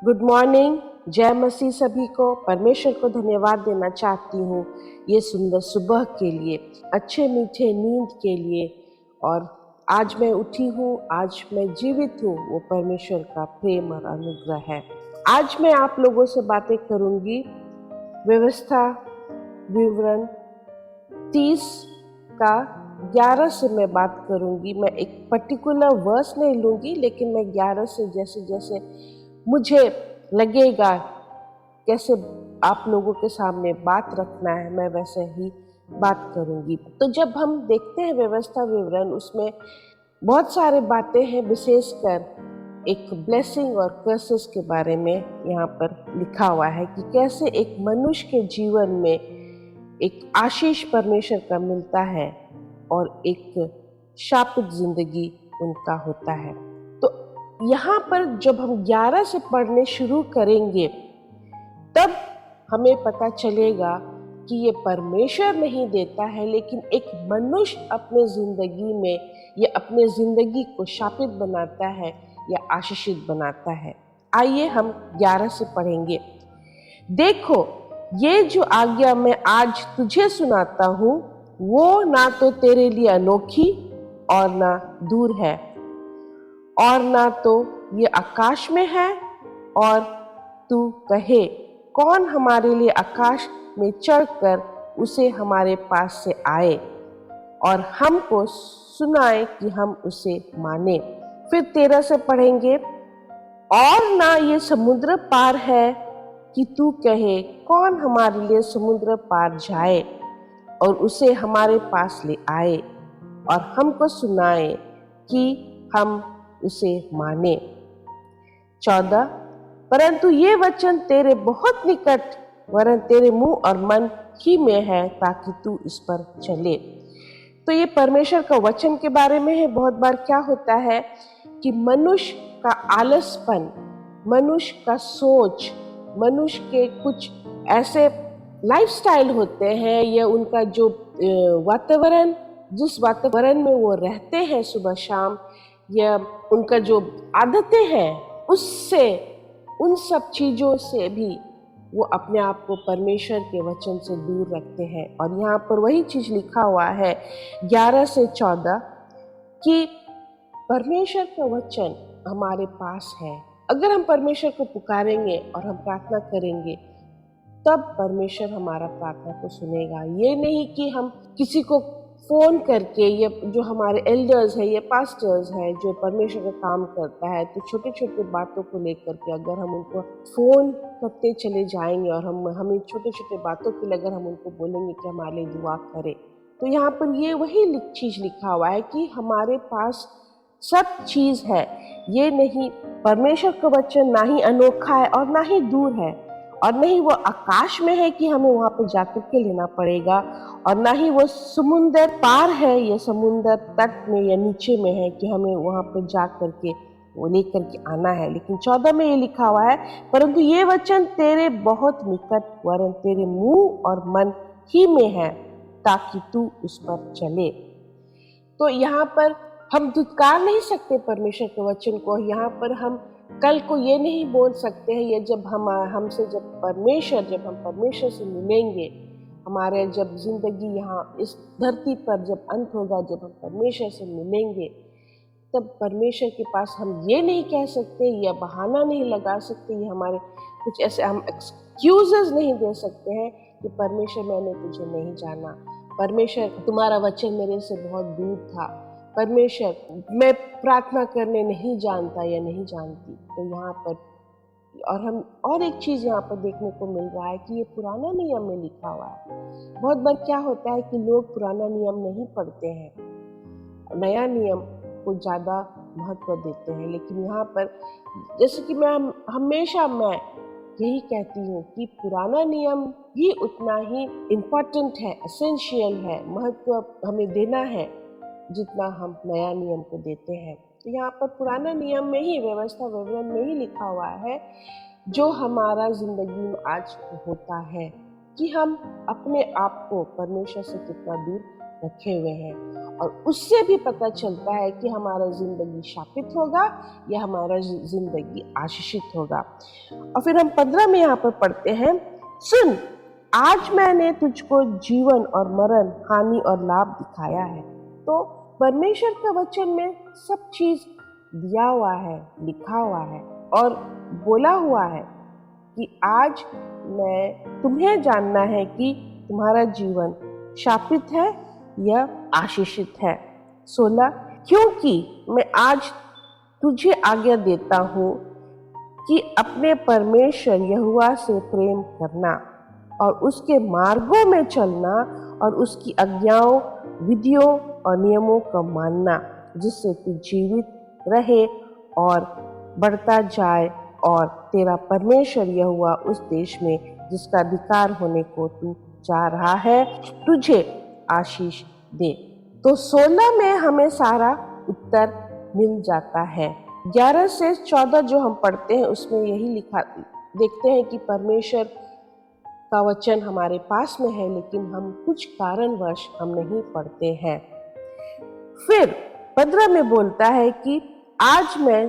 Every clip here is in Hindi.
Good morning. जय मसीह सभी को। परमेश्वर को धन्यवाद देना चाहती हूँ ये सुंदर सुबह के लिए, अच्छे मीठे नींद के लिए। और आज मैं उठी हूँ, आज मैं जीवित हूँ, वो परमेश्वर का प्रेम और अनुग्रह है। आज मैं आप लोगों से बातें करूँगी व्यवस्था विवरण 30 का 11 से मैं बात करूँगी। मैं एक पर्टिकुलर वर्स नहीं लूँगी, लेकिन मैं 11 से जैसे जैसे मुझे लगेगा कैसे आप लोगों के सामने बात रखना है, मैं वैसे ही बात करूँगी। तो जब हम देखते हैं व्यवस्था विवरण, उसमें बहुत सारे बातें हैं, विशेषकर एक ब्लेसिंग और कर्सेस के बारे में यहाँ पर लिखा हुआ है कि कैसे एक मनुष्य के जीवन में एक आशीष परमेश्वर का मिलता है और एक शापित जिंदगी उनका होता है। तो यहाँ पर जब हम 11 से पढ़ने शुरू करेंगे तब हमें पता चलेगा कि ये परमेश्वर नहीं देता है, लेकिन एक मनुष्य अपने जिंदगी में या अपने जिंदगी को शापित बनाता है या आशीषित बनाता है। आइए हम 11 से पढ़ेंगे। देखो, ये जो आज्ञा मैं आज तुझे सुनाता हूँ वो ना तो तेरे लिए अनोखी और ना दूर है, और ना तो ये आकाश में है और तू कहे कौन हमारे लिए आकाश में चढ़कर उसे हमारे पास से आए और हमको सुनाए कि हम उसे माने। फिर 13 से पढ़ेंगे। और ना ये समुद्र पार है कि तू कहे कौन हमारे लिए समुद्र पार जाए और उसे हमारे पास ले आए और हमको सुनाए कि हम उसे माने। 14। परंतु ये वचन तेरे बहुत निकट वरन तेरे मुंह और मन ही में है, ताकि तू इस पर चले। तो ये परमेश्वर का वचन के बारे में है। बहुत बार क्या होता है कि मनुष्य का आलसपन, मनुष्य का सोच, मनुष्य के कुछ ऐसे लाइफस्टाइल होते हैं या उनका जो वातावरण, जिस वातावरण में वो रहते हैं सुबह शाम, या उनका जो आदतें हैं, उससे, उन सब चीज़ों से भी वो अपने आप को परमेश्वर के वचन से दूर रखते हैं। और यहाँ पर वही चीज़ लिखा हुआ है 11 से 14 कि परमेश्वर का वचन हमारे पास है। अगर हम परमेश्वर को पुकारेंगे और हम प्रार्थना करेंगे तब परमेश्वर हमारा प्रार्थना को सुनेगा। ये नहीं कि हम किसी को फोन करके, या जो हमारे एल्डर्स है या पास्टर्स है जो परमेश्वर का काम करता है, तो छोटे छोटे बातों को लेकर के अगर हम उनको फोन करते चले जाएंगे और हमें छोटे छोटे बातों के लिए अगर हम उनको बोलेंगे कि हमारे लिए दुआ करें, तो यहाँ पर ये वही चीज लिखा हुआ है कि हमारे पास सब चीज है। ये नहीं, परमेश्वर का वचन ना ही अनोखा है और ना ही दूर है, और नहीं वो आकाश में है कि हमें वहां पर जाकर के लेना पड़ेगा, और ना ही वो समुंदर पार है या समुंदर तट में या नीचे में है कि हमें वहां पर जा करके वो लेकर के आना है। लेकिन 14 में ये लिखा हुआ है, परंतु ये वचन तेरे बहुत निकट वरन तेरे मुंह और मन ही में है, ताकि तू उस पर चले। तो यहाँ पर हम धुतकार नहीं सकते परमेश्वर के वचन को। यहाँ पर हम कल को ये नहीं बोल सकते हैं, या जब हम परमेश्वर से मिलेंगे, हमारे जब जिंदगी यहाँ इस धरती पर जब अंत होगा, जब हम परमेश्वर से मिलेंगे, तब परमेश्वर के पास हम ये नहीं कह सकते या बहाना नहीं लगा सकते, या हमारे कुछ ऐसे हम एक्सक्यूजेस नहीं दे सकते हैं कि परमेश्वर मैंने तुझे नहीं जाना, परमेश्वर तुम्हारा वचन मेरे से बहुत दूर था, परमेश्वर मैं प्रार्थना करने नहीं जानता या नहीं जानती। तो यहाँ पर और एक चीज यहाँ पर देखने को मिल रहा है कि ये पुराना नियम में लिखा हुआ है। बहुत बार क्या होता है कि लोग पुराना नियम नहीं पढ़ते हैं, नया नियम को ज्यादा महत्व देते हैं। लेकिन यहाँ पर जैसे कि मैं यही कहती हूँ कि पुराना नियम भी उतना ही इम्पोर्टेंट है, एसेंशियल है, महत्व हमें देना है जितना हम नया नियम को देते हैं। तो यहाँ पर पुराना नियम में ही, व्यवस्था विवरण में ही लिखा हुआ है जो हमारा जिंदगी में आज होता है कि हम अपने आप को परमेश्वर से कितना दूर रखे हुए हैं, और उससे भी पता चलता है कि हमारा जिंदगी शापित होगा या हमारा जिंदगी आशीषित होगा। और फिर हम 15 में यहाँ पर पढ़ते हैं, सुन, आज मैंने तुझको जीवन और मरण, हानि और लाभ दिखाया है। तो परमेश्वर का वचन में सब चीज दिया हुआ है, लिखा हुआ है और बोला हुआ है कि आज मैं तुम्हें जानना है कि तुम्हारा जीवन शापित है या आशीषित है। 16, क्योंकि मैं आज तुझे आज्ञा देता हूँ कि अपने परमेश्वर यहोवा से प्रेम करना और उसके मार्गों में चलना और उसकी आज्ञाओं, विधियों और नियमों को मानना, जिससे तू जीवित रहे और बढ़ता जाए और तेरा परमेश्वर यहोवा उस देश में जिसका अधिकार होने को तू जा रहा है तुझे आशीष दे। तो 16 में हमें सारा उत्तर मिल जाता है। 11 से 14 जो हम पढ़ते हैं उसमें यही लिखा देखते हैं कि परमेश्वर का वचन हमारे पास में है, लेकिन हम कुछ कारणवश हम नहीं पढ़ते हैं। फिर 15 में बोलता है कि आज मैं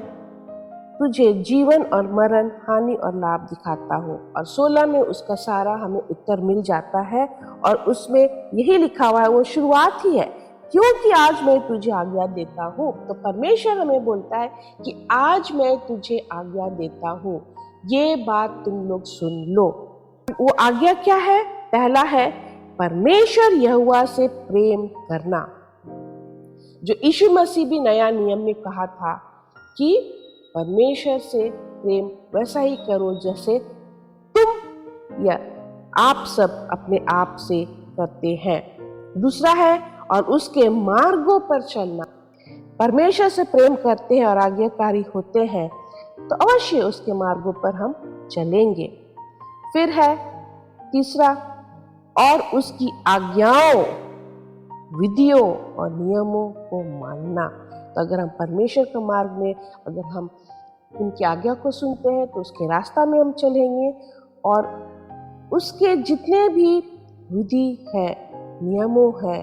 तुझे जीवन और मरण, हानि और लाभ दिखाता हूँ, और 16 में उसका सारा हमें उत्तर मिल जाता है और उसमें यही लिखा हुआ है, वो शुरुआत ही है, क्योंकि आज मैं तुझे आज्ञा देता हूँ। तो परमेश्वर हमें बोलता है कि आज मैं तुझे आज्ञा देता हूँ, ये बात तुम लोग सुन लो। वो आज्ञा क्या है? पहला है परमेश्वर यहोवा से प्रेम करना, जो यीशु मसीह भी नया नियम में कहा था कि परमेश्वर से प्रेम वैसा ही करो जैसे तुम या आप सब अपने आप से करते हैं। दूसरा है और उसके मार्गों पर चलना। परमेश्वर से प्रेम करते हैं और आज्ञाकारी होते हैं तो अवश्य उसके मार्गों पर हम चलेंगे। फिर है तीसरा, और उसकी आज्ञाओं, विधियों और नियमों को मानना। तो अगर हम परमेश्वर के मार्ग में, अगर हम उनकी आज्ञा को सुनते हैं तो उसके रास्ता में हम चलेंगे और उसके जितने भी विधि है, नियमों है,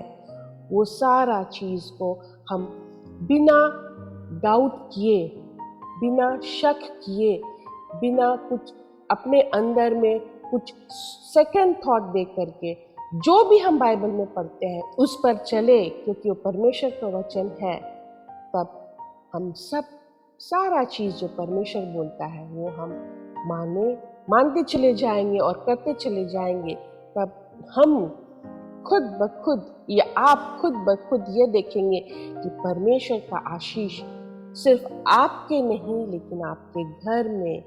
वो सारा चीज को हम बिना डाउट किए, बिना शक किए, बिना कुछ अपने अंदर में कुछ सेकंड थॉट दे करके जो भी हम बाइबल में पढ़ते हैं उस पर चले, क्योंकि वो परमेश्वर का वचन है, तब हम सब सारा चीज जो परमेश्वर बोलता है वो हम मानते चले जाएंगे और करते चले जाएंगे। तब हम खुद ब खुद या आप खुद ब खुद ये देखेंगे कि परमेश्वर का आशीष सिर्फ आपके नहीं, लेकिन आपके घर में,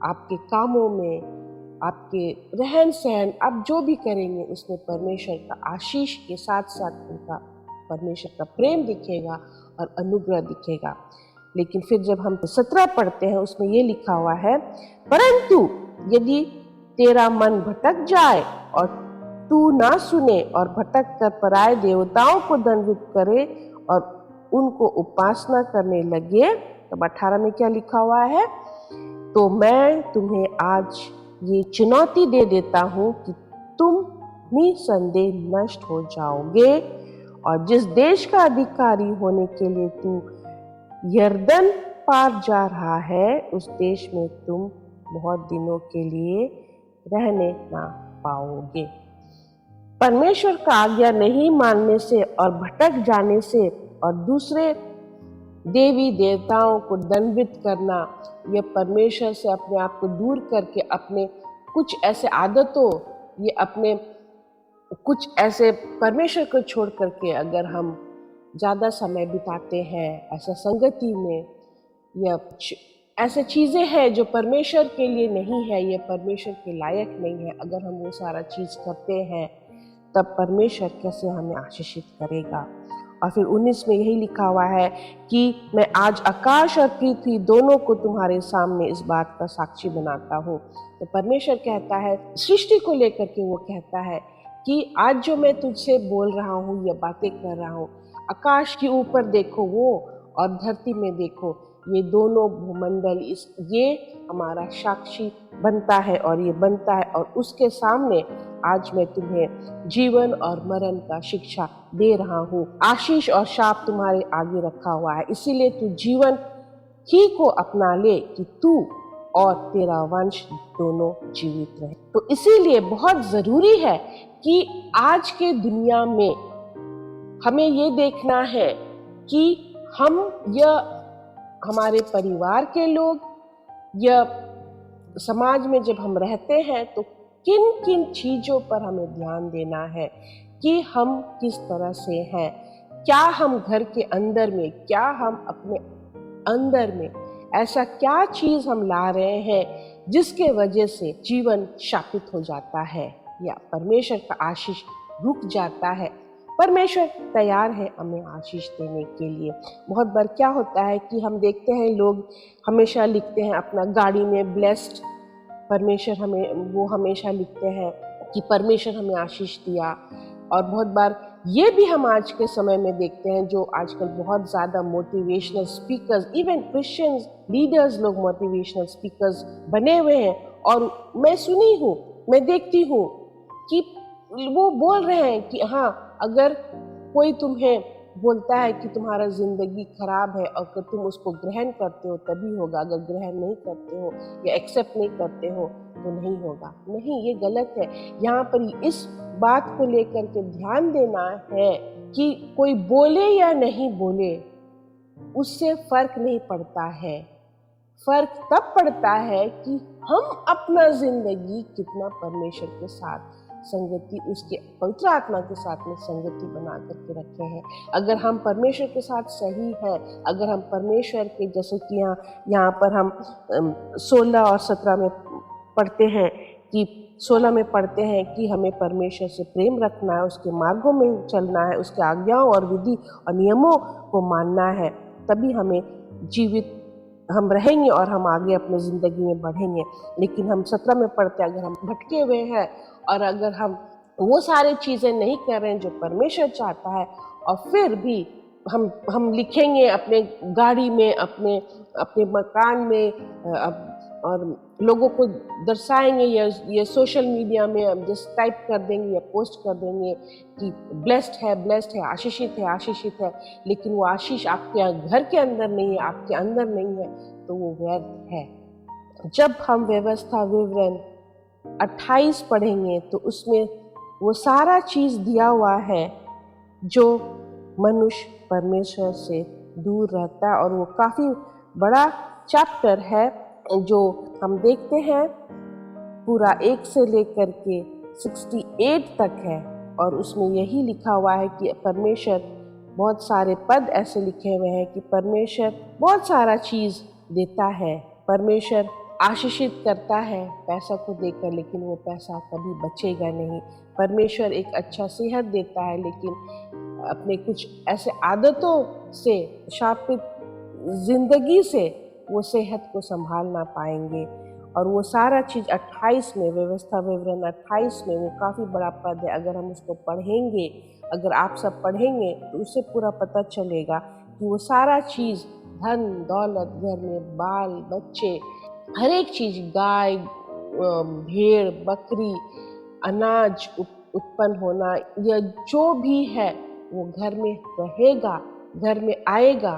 आपके कामों में, आपके रहन सहन, आप जो भी करेंगे उसमें परमेश्वर का आशीष के साथ साथ उनका परमेश्वर का प्रेम दिखेगा और अनुग्रह दिखेगा। लेकिन फिर जब हम 17 पढ़ते हैं उसमें ये लिखा हुआ है, परंतु यदि तेरा मन भटक जाए और तू ना सुने और भटक कर पराये देवताओं को दंडित करे और उनको उपासना करने लगे, तब 18 में क्या लिखा हुआ है, तो मैं तुम्हें आज ये चुनौती दे देता हूँ कि तुम निसंदेह नष्ट हो जाओगे, और जिस देश का अधिकारी होने के लिए तू यरदन पार जा रहा है उस देश में तुम बहुत दिनों के लिए रहने ना पाओगे। परमेश्वर का आज्ञा नहीं मानने से और भटक जाने से और दूसरे देवी देवताओं को दंडित करना या परमेश्वर से अपने आप को दूर करके अपने कुछ ऐसे आदतों या अपने कुछ ऐसे परमेश्वर को छोड़ करके अगर हम ज़्यादा समय बिताते हैं ऐसा संगति में, या ऐसे चीज़ें हैं जो परमेश्वर के लिए नहीं है, ये परमेश्वर के लायक नहीं है, अगर हम वो सारा चीज़ करते हैं तब परमेश्वर कैसे हमें आशीषित करेगा। और फिर 19 में यही लिखा हुआ है कि मैं आज आकाश और पृथ्वी दोनों को तुम्हारे सामने इस बात का साक्षी बनाता हूँ। तो परमेश्वर कहता है, सृष्टि को लेकर के वो कहता है कि आज जो मैं तुझसे बोल रहा हूँ या बातें कर रहा हूँ, आकाश के ऊपर देखो वो और धरती में देखो, ये दोनों भूमंडल ये हमारा साक्षी बनता है और ये बनता है और उसके सामने आज मैं तुम्हें जीवन और मरण का शिक्षा दे रहा हूँ। आशीष और शाप तुम्हारे आगे रखा हुआ है, इसीलिए तू जीवन ही को अपना ले कि तू और तेरा वंश दोनों जीवित रहे। तो इसीलिए बहुत जरूरी है कि आज के दुनिया में हमें ये देखना है कि हम या हमारे परिवार के लोग या समाज में जब हम रहते हैं तो किन किन चीजों पर हमें ध्यान देना है कि हम किस तरह से हैं, क्या हम घर के अंदर में, क्या हम अपने अंदर में ऐसा क्या चीज हम ला रहे हैं जिसके वजह से जीवन शापित हो जाता है या परमेश्वर का आशीष रुक जाता है। परमेश्वर तैयार है हमें आशीष देने के लिए। बहुत बार क्या होता है कि हम देखते हैं लोग हमेशा लिखते हैं अपना गाड़ी में ब्लेस्ड, परमेश्वर हमें, वो हमेशा लिखते हैं कि परमेश्वर हमें आशीष दिया। और बहुत बार ये भी हम आज के समय में देखते हैं जो आजकल बहुत ज़्यादा motivational speakers, even Christians leaders लोग मोटिवेशनल स्पीकर्स बने हुए हैं। और मैं सुनी हूँ, मैं देखती हूँ कि वो बोल रहे हैं कि हाँ, अगर कोई तुम्हें बोलता है कि तुम्हारा जिंदगी खराब है और अगर तुम उसको ग्रहण करते हो तभी होगा, अगर ग्रहण नहीं करते हो या एक्सेप्ट नहीं करते हो तो नहीं होगा। नहीं, ये गलत है। यहाँ पर इस बात को लेकर के ध्यान देना है कि कोई बोले या नहीं बोले उससे फर्क नहीं पड़ता है। फर्क तब पड़ता है कि हम अपना जिंदगी कितना परमेश्वर के साथ संगति, उसके पवित्र आत्मा के साथ में संगति बना करके रखे हैं। अगर हम परमेश्वर के साथ सही हैं, अगर हम परमेश्वर के, जैसे कि यहाँ पर हम 16 और 17 में पढ़ते हैं कि 16 में पढ़ते हैं कि हमें परमेश्वर से प्रेम रखना है, उसके मार्गों में चलना है, उसके आज्ञाओं और विधि और नियमों को मानना है, तभी हमें जीवित हम रहेंगे और हम आगे अपने ज़िंदगी में बढ़ेंगे। लेकिन हम 17 में पढ़ते हैं अगर हम भटके हुए हैं और अगर हम वो सारी चीज़ें नहीं कर रहे हैं जो परमेश्वर चाहता है, और फिर भी हम लिखेंगे अपने गाड़ी में, अपने अपने मकान में और लोगों को दर्शाएंगे या ये सोशल मीडिया में जस्ट टाइप कर देंगे या पोस्ट कर देंगे कि ब्लेस्ड है, आशीषित है, आशीषित है, लेकिन वो आशीष आपके घर के अंदर नहीं है, आपके अंदर नहीं है, तो वो व्यर्थ है। जब हम व्यवस्था विवरण 28 पढ़ेंगे तो उसमें वो सारा चीज़ दिया हुआ है जो मनुष्य परमेश्वर से दूर रहता है, और वो काफ़ी बड़ा चैप्टर है जो हम देखते हैं पूरा 1 से लेकर के 68 तक है। और उसमें यही लिखा हुआ है कि परमेश्वर, बहुत सारे पद ऐसे लिखे हुए हैं कि परमेश्वर बहुत सारा चीज़ देता है। परमेश्वर आशीषित करता है पैसा को देकर, लेकिन वो पैसा कभी बचेगा नहीं। परमेश्वर एक अच्छा सेहत देता है, लेकिन अपने कुछ ऐसे आदतों से, शापित जिंदगी से वो सेहत को संभाल ना पाएंगे। और वो सारा चीज़ 28 में, व्यवस्था विवरण 28 में, वो काफ़ी बड़ा पद है। अगर हम उसको पढ़ेंगे, अगर आप सब पढ़ेंगे तो उससे पूरा पता चलेगा कि वो सारा चीज़, धन दौलत, घर में बाल बच्चे, हर एक चीज़, गाय भेड़ बकरी, अनाज उत्पन्न होना, या जो भी है वो घर में रहेगा, घर में आएगा,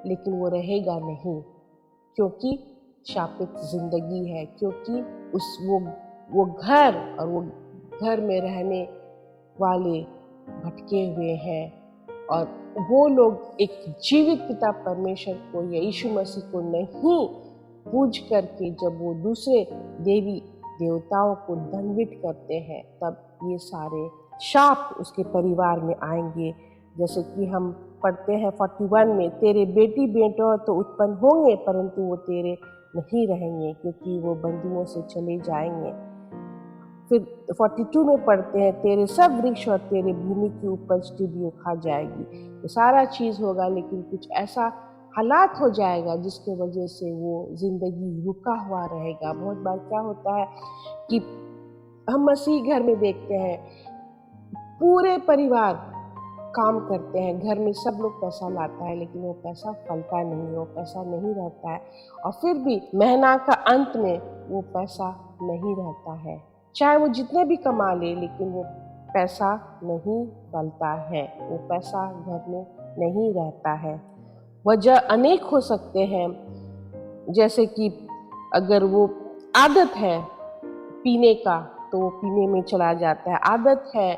लेकिन वो रहेगा नहीं, क्योंकि शापित जिंदगी है, क्योंकि वो घर और वो घर में रहने वाले भटके हुए हैं। और वो लोग एक जीवित पिता परमेश्वर को या यीशु मसीह को नहीं पूज करके जब वो दूसरे देवी देवताओं को दंडित करते हैं, तब ये सारे शाप उसके परिवार में आएंगे। जैसे कि हम पढ़ते हैं 41 में, तेरे बेटी बेटों तो उत्पन्न होंगे परंतु वो तेरे नहीं रहेंगे, क्योंकि वो बंधुओं से चले जाएंगे। फिर 42 में पढ़ते हैं, तेरे सब वृक्ष और तेरे भूमि की उपज टिड्डियों खा जाएगी। तो सारा चीज़ होगा, लेकिन कुछ ऐसा हालात हो जाएगा जिसके वजह से वो जिंदगी रुका हुआ रहेगा। बहुत बार क्या होता है कि हम मसीह घर में देखते हैं, पूरे परिवार काम करते हैं, घर में सब लोग पैसा लाता है, लेकिन वो पैसा फलता नहीं, वो पैसा नहीं रहता है, और फिर भी महीना का अंत में वो पैसा नहीं रहता है। चाहे वो जितने भी कमा ले, लेकिन वो पैसा नहीं पलता है, वो पैसा घर में नहीं रहता है। वजह अनेक हो सकते हैं, जैसे कि अगर वो आदत है पीने का तो वो पीने में चला जाता है, आदत है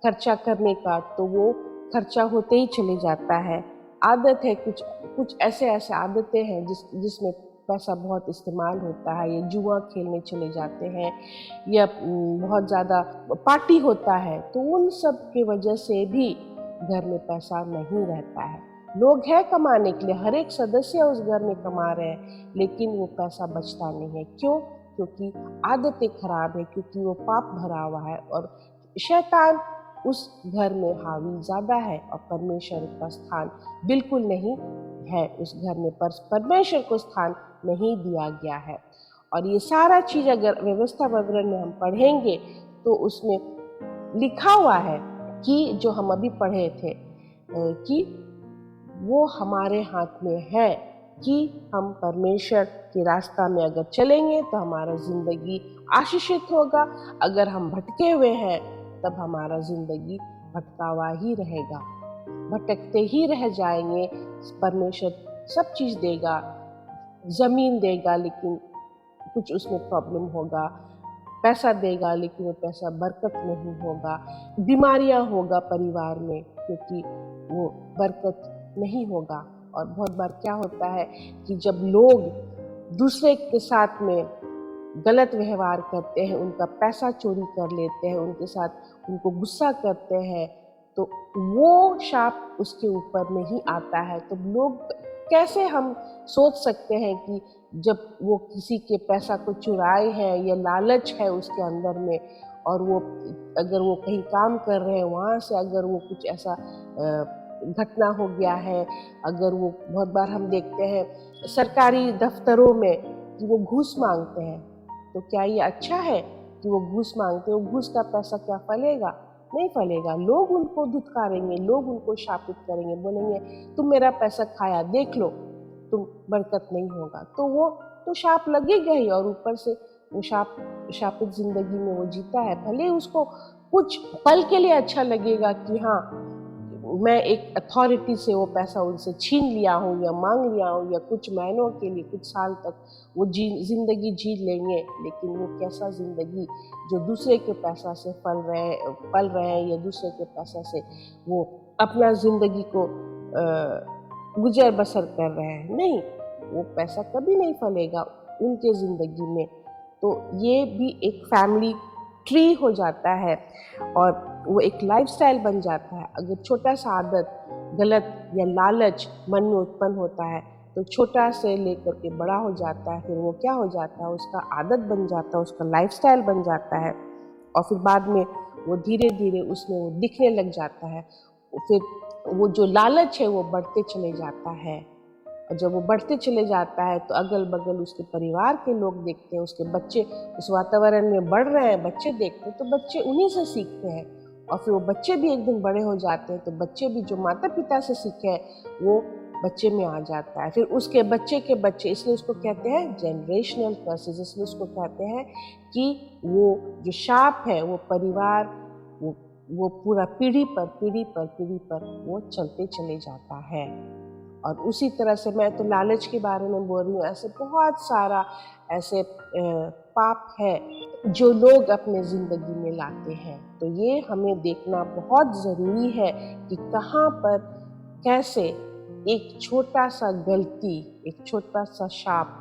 खर्चा करने का तो वो खर्चा होते ही चले जाता है, आदत है कुछ कुछ ऐसे ऐसे आदतें हैं जिसमें पैसा बहुत इस्तेमाल होता है, या जुआ खेलने चले जाते हैं, या बहुत ज़्यादा पार्टी होता है, तो उन सब की वजह से भी घर में पैसा नहीं रहता है। लोग हैं कमाने के लिए, हर एक सदस्य उस घर में कमा रहे हैं, लेकिन वो पैसा बचता नहीं है। क्यों? क्योंकि आदतें खराब है, क्योंकि वो पाप भरा हुआ है और शैतान उस घर में हावी ज़्यादा है, और परमेश्वर का स्थान बिल्कुल नहीं है उस घर में, पर परमेश्वर को स्थान नहीं दिया गया है। और ये सारा चीज़ अगर व्यवस्था विवरण में हम पढ़ेंगे तो उसमें लिखा हुआ है कि जो हम अभी पढ़े थे कि वो हमारे हाथ में है कि हम परमेश्वर के रास्ता में अगर चलेंगे तो हमारा जिंदगी आशीषित होगा, अगर हम भटके हुए हैं तब हमारा जिंदगी भटका हुआ ही रहेगा, भटकते ही रह जाएंगे। परमेश्वर सब चीज़ देगा, ज़मीन देगा लेकिन कुछ उसमें प्रॉब्लम होगा, पैसा देगा लेकिन वो पैसा बरकत नहीं होगा, बीमारियां होगा परिवार में क्योंकि वो बरकत नहीं होगा। और बहुत बार क्या होता है कि जब लोग दूसरे के साथ में गलत व्यवहार करते हैं, उनका पैसा चोरी कर लेते हैं, उनके साथ उनको गुस्सा करते हैं, तो वो शाप उसके ऊपर नहीं आता है। तो लोग कैसे हम सोच सकते हैं कि जब वो किसी के पैसा को चुराए हैं या लालच है उसके अंदर में, और वो अगर वो कहीं काम कर रहे हैं वहाँ से अगर वो कुछ ऐसा घटना हो गया है, अगर वो बहुत बार हम देखते हैं सरकारी दफ्तरों में कि वो घूस मांगते हैं, तो क्या ये अच्छा है कि वो घूस मांगते हैं? वो घूस का पैसा क्या फलेगा? नहीं फलेगा। लोग उनको धुतकारेंगे, लोग उनको शापित करेंगे, बोलेंगे तुम मेरा पैसा खाया, देख लो तुम बरकत नहीं होगा। तो वो तो शाप लगेगा ही, और ऊपर से वो शापित जिंदगी में वो जीता है। भले उसको कुछ पल के लिए अच्छा लगेगा कि हाँ मैं एक अथॉरिटी से वो पैसा उनसे छीन लिया हूँ या मांग लिया हूँ, या कुछ महीनों के लिए कुछ साल तक वो जिंदगी जी लेंगे, लेकिन वो कैसा जिंदगी जो दूसरे के पैसा से पल रहे हैं या दूसरे के पैसा से वो अपना जिंदगी को गुजर बसर कर रहे हैं। नहीं, वो पैसा कभी नहीं फलेगा उनके जिंदगी में। तो ये भी एक फैमिली ट्री हो जाता है और वो एक लाइफस्टाइल बन जाता है। अगर छोटा सा आदत गलत या लालच मन में उत्पन्न होता है तो छोटा से लेकर के बड़ा हो जाता है, फिर वो क्या हो जाता है, उसका आदत बन जाता है, उसका लाइफस्टाइल बन जाता है, और फिर बाद में वो धीरे धीरे उसमें वो दिखने लग जाता है। फिर वो जो लालच है वो बढ़ते चले जाता है, और जब वो बढ़ते चले जाता है तो अगल बगल उसके परिवार के लोग देखते हैं, उसके बच्चे उस वातावरण में बढ़ रहे हैं, बच्चे देखते हैं तो बच्चे उन्हीं से सीखते हैं, और फिर वो बच्चे भी एक दिन बड़े हो जाते हैं तो बच्चे भी जो माता पिता से सीखे हैं वो बच्चे में आ जाता है, फिर उसके बच्चे के बच्चे। इसलिए उसको कहते हैं जनरेशनल कर्सेस, इसलिए उसको कहते हैं कि वो जो शाप है वो परिवार वो पूरा पीढ़ी पर वो चलते चले जाता है। और उसी तरह से मैं तो लालच के बारे में बोल रही हूँ, ऐसे बहुत सारा ऐसे पाप है जो लोग अपने ज़िंदगी में लाते हैं। तो ये हमें देखना बहुत ज़रूरी है कि कहाँ पर कैसे एक छोटा सा गलती, एक छोटा सा शाप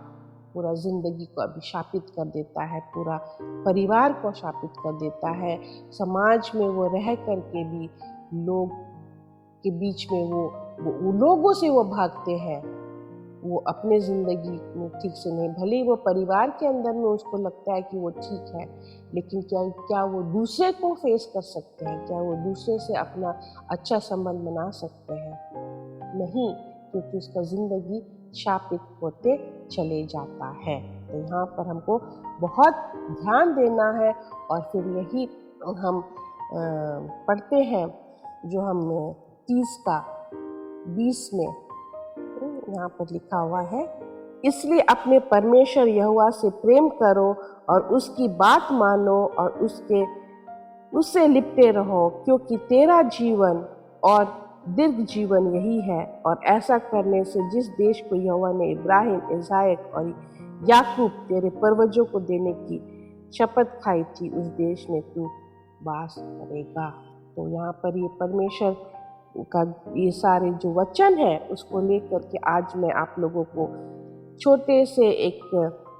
पूरा ज़िंदगी को अभिशापित कर देता है, पूरा परिवार को शापित कर देता है। समाज में वो रह कर के भी लोग के बीच में वो लोगों से वो भागते हैं, वो अपने ज़िंदगी में ठीक से नहीं, भले ही वो परिवार के अंदर में उसको लगता है कि वो ठीक है, लेकिन क्या वो दूसरे को फेस कर सकते हैं? क्या वो दूसरे से अपना अच्छा संबंध बना सकते हैं? नहीं, क्योंकि उसका ज़िंदगी शापित होते चले जाता है। तो यहाँ पर हमको बहुत ध्यान देना है, और फिर यही हम पढ़ते हैं जो हम 30 का 20 में यहाँ पर लिखा हुआ है इसलिए अपने परमेश्वर यहोवा से प्रेम करो और उसकी बात मानो और उससे लिपटे रहो, क्योंकि तेरा जीवन और दीर्घ जीवन यही है। और ऐसा करने से जिस देश को यहोवा ने इब्राहिम, इसहाक और याकूब तेरे पूर्वजों को देने की शपथ खाई थी, उस देश में तू वास करेगा। तो यहाँ पर ये परमेश्वर का ये सारे जो वचन है उसको लेकर के आज मैं आप लोगों को छोटे से एक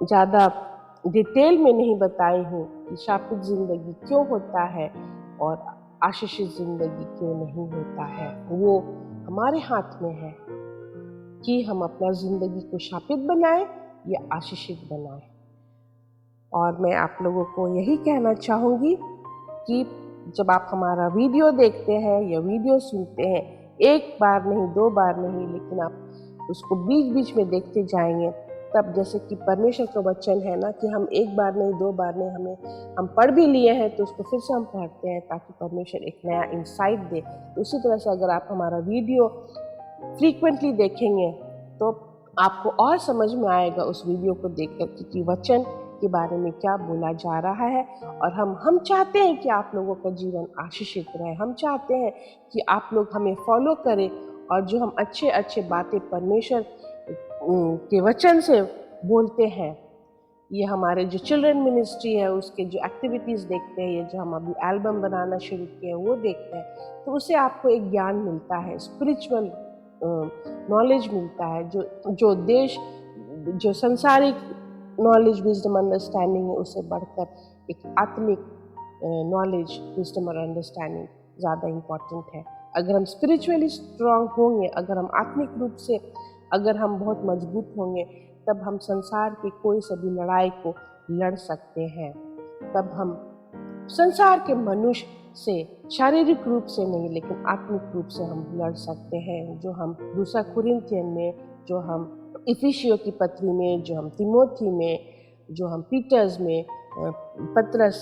ज़्यादा डिटेल में नहीं बताई हूँ कि शापित जिंदगी क्यों होता है और आशीषित जिंदगी क्यों नहीं होता है। वो हमारे हाथ में है कि हम अपना जिंदगी को शापित बनाएं या आशीषित बनाएं। और मैं आप लोगों को यही कहना चाहूँगी कि जब आप हमारा वीडियो देखते हैं या वीडियो सुनते हैं, एक बार नहीं, दो बार नहीं, लेकिन आप उसको बीच बीच में देखते जाएंगे, तब जैसे कि परमेश्वर का वचन है ना कि हम एक बार नहीं, दो बार नहीं, हम पढ़ भी लिए हैं तो उसको फिर से हम पढ़ते हैं ताकि परमेश्वर एक नया इंसाइट दे। तो उसी तरह से अगर आप हमारा वीडियो फ्रीक्वेंटली देखेंगे तो आपको और समझ में आएगा उस वीडियो को देखकर कि वचन के बारे में क्या बोला जा रहा है। और हम चाहते हैं कि आप लोगों का जीवन आशीषित रहे। हम चाहते हैं कि आप लोग हमें फॉलो करें और जो हम अच्छे अच्छे बातें परमेश्वर के वचन से बोलते हैं, ये हमारे जो चिल्ड्रन मिनिस्ट्री है उसके जो एक्टिविटीज़ देखते हैं, ये जो हम अभी एल्बम बनाना शुरू किए हैं वो देखते हैं, तो उससे आपको एक ज्ञान मिलता है, स्पिरिचुअल नॉलेज मिलता है। जो संसारिक नॉलेज, विजडम, अंडरस्टैंडिंग है, उससे बढ़कर एक आत्मिक नॉलेज, विजडम और अंडरस्टैंडिंग ज़्यादा इम्पॉर्टेंट है। अगर हम स्पिरिचुअली स्ट्रांग होंगे, अगर हम आत्मिक रूप से अगर हम बहुत मजबूत होंगे, तब हम संसार की कोई सी भी लड़ाई को लड़ सकते हैं। तब हम संसार के मनुष्य से शारीरिक रूप से नहीं लेकिन आत्मिक रूप से हम लड़ सकते हैं। जो हम दूसरा कुरिन्थियन में, जो हम इफिसियों की पत्री में, जो हम तिमोथी में, जो हम पीटर्स में, पत्रस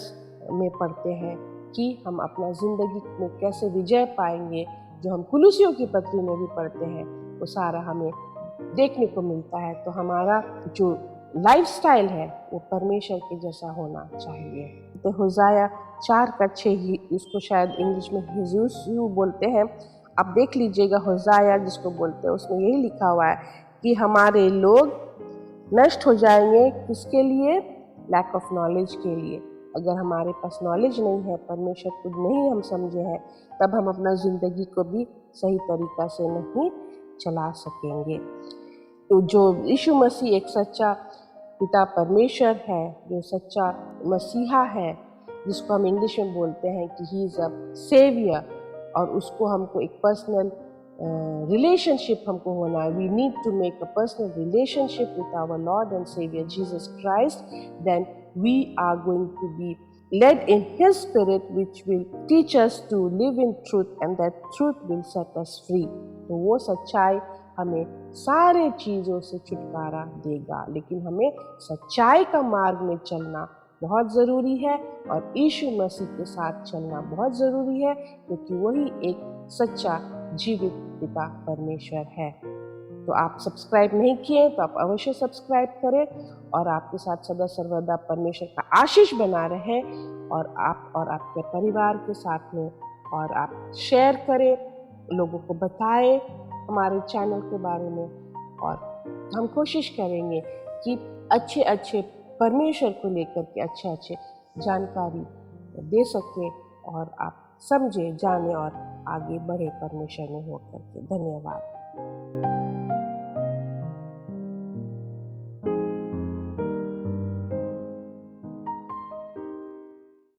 में पढ़ते हैं कि हम अपना ज़िंदगी में कैसे विजय पाएंगे, जो हम कुलुसियों की पत्री में भी पढ़ते हैं, वो सारा हमें देखने को मिलता है। तो हमारा जो लाइफस्टाइल है वो परमेश्वर के जैसा होना चाहिए। तो होसाया 4:6, इसको शायद इंग्लिश में हिजूसू बोलते हैं, आप देख लीजिएगा। होसाया जिसको बोलते हैं उसमें यही लिखा हुआ है कि हमारे लोग नष्ट हो जाएंगे। किसके लिए? लैक ऑफ नॉलेज के लिए। अगर हमारे पास नॉलेज नहीं है, परमेश्वर को नहीं हम समझे हैं, तब हम अपना ज़िंदगी को भी सही तरीक़ा से नहीं चला सकेंगे। तो जो यीशु मसीह एक सच्चा पिता परमेश्वर है, जो सच्चा मसीहा है, जिसको हम इंग्लिश में बोलते हैं कि ही इज़ अ सेवियर, और उसको हमको एक पर्सनल रिलेशनशिप हमको होना है। We need to make a personal relationship with our lord and saviour Jesus Christ, then we are going to be led in His Spirit, which will teach us to live in truth, and that truth will set us free. तो वो सच्चाई हमें सारे चीज़ों से छुटकारा देगा, लेकिन हमें सच्चाई का मार्ग में चलना बहुत ज़रूरी है और यीशु मसीह के साथ चलना बहुत ज़रूरी है, क्योंकि वही एक सच्चा जीवित पिता परमेश्वर है। तो आप सब्सक्राइब नहीं किए तो आप अवश्य सब्सक्राइब करें, और आपके साथ सदा सर्वदा परमेश्वर का आशीष बना रहे, और आप और आपके परिवार के साथ में, और आप शेयर करें, लोगों को बताएं हमारे चैनल के बारे में, और हम कोशिश करेंगे कि अच्छे अच्छे परमेश्वर को लेकर के अच्छे अच्छे जानकारी दे सकें, और आप समझे, जाने और आगे बढ़े परमेश्वर में होकर के। धन्यवाद।